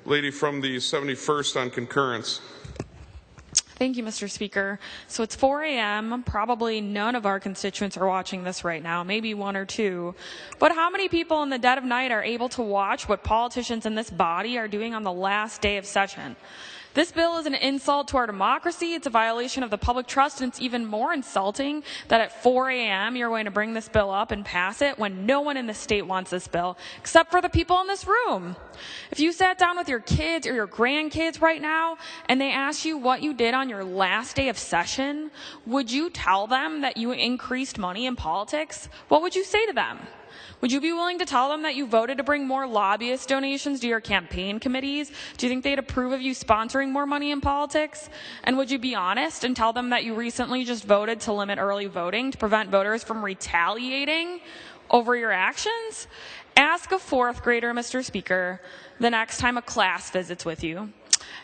Lady from the 71st on concurrence. Thank you, Mr. Speaker. So it's 4 a.m. Probably none of our constituents are watching this right now, maybe one or two. But how many people in the dead of night are able to watch what politicians in this body are doing on the last day of session? This bill is an insult to our democracy. It's a violation of the public trust, and it's even more insulting that at 4 a.m. you're going to bring this bill up and pass it when no one in the state wants this bill, except for the people in this room. If you sat down with your kids or your grandkids right now and they asked you what you did on your last day of session, would you tell them that you increased money in politics? What would you say to them? Would you be willing to tell them that you voted to bring more lobbyist donations to your campaign committees? Do you think they'd approve of you sponsoring more money in politics? And would you be honest and tell them that you recently just voted to limit early voting to prevent voters from retaliating over your actions? Ask a fourth grader, Mr. Speaker, the next time a class visits with you.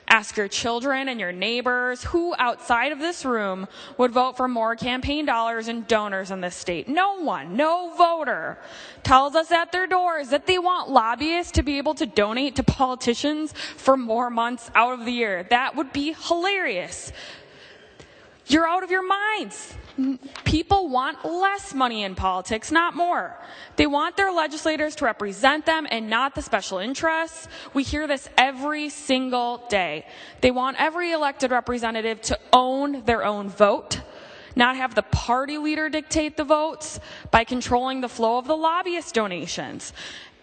Ask your children and your neighbors who outside of this room would vote for more campaign dollars and donors in this state. No one, no voter tells us at their doors that they want lobbyists to be able to donate to politicians for more months out of the year. That would be hilarious. You're out of your minds. People want less money in politics, not more. They want their legislators to represent them and not the special interests. We hear this every single day. They want every elected representative to own their own vote, not have the party leader dictate the votes by controlling the flow of the lobbyist donations.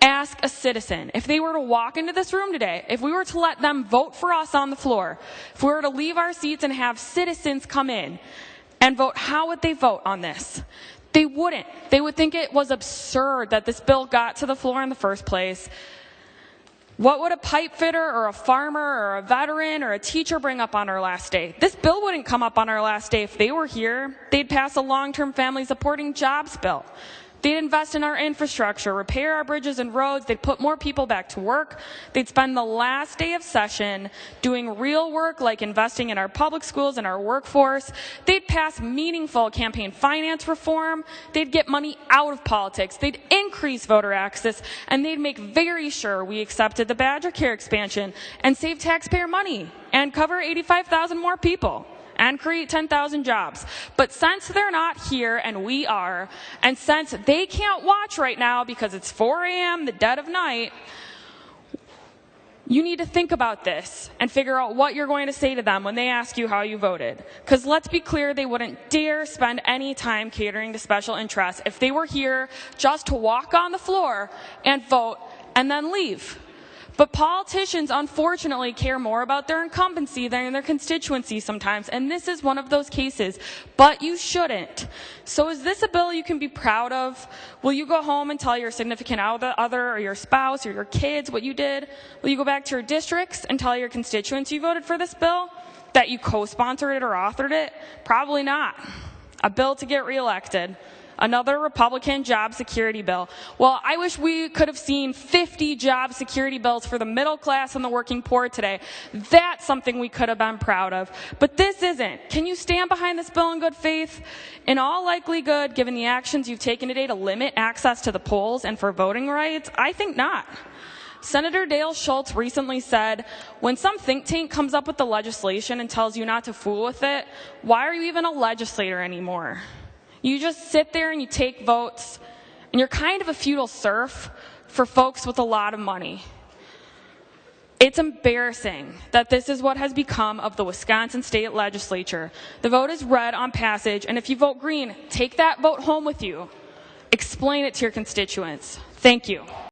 Ask a citizen. If they were to walk into this room today, if we were to let them vote for us on the floor, if we were to leave our seats and have citizens come in and vote, how would they vote on this? They wouldn't. They would think it was absurd that this bill got to the floor in the first place. What would a pipe fitter or a farmer or a veteran or a teacher bring up on our last day? This bill wouldn't come up on our last day if they were here. They'd pass a long-term family supporting jobs bill. They'd invest in our infrastructure, repair our bridges and roads. They'd put more people back to work. They'd spend the last day of session doing real work like investing in our public schools and our workforce. They'd pass meaningful campaign finance reform. They'd get money out of politics. They'd increase voter access, and they'd make very sure we accepted the Badger Care expansion and save taxpayer money and cover 85,000 more people and create 10,000 jobs. But since they're not here and we are, and since they can't watch right now because it's 4 a.m., the dead of night, you need to think about this and figure out what you're going to say to them when they ask you how you voted. Because let's be clear, they wouldn't dare spend any time catering to special interests if they were here just to walk on the floor and vote and then leave. But politicians, unfortunately, care more about their incumbency than their constituency sometimes, and this is one of those cases. But you shouldn't. So is this a bill you can be proud of? Will you go home and tell your significant other or your spouse or your kids what you did? Will you go back to your districts and tell your constituents you voted for this bill? That you co-sponsored it or authored it? Probably not. A bill to get reelected. Another Republican job security bill. Well, I wish we could have seen 50 job security bills for the middle class and the working poor today. That's something we could have been proud of. But this isn't. Can you stand behind this bill in good faith? In all likelihood, given the actions you've taken today to limit access to the polls and for voting rights, I think not. Senator Dale Schultz recently said, when some think tank comes up with the legislation and tells you not to fool with it, why are you even a legislator anymore? You just sit there and you take votes, and you're kind of a feudal serf for folks with a lot of money. It's embarrassing that this is what has become of the Wisconsin State Legislature. The vote is red on passage, and if you vote green, take that vote home with you. Explain it to your constituents. Thank you.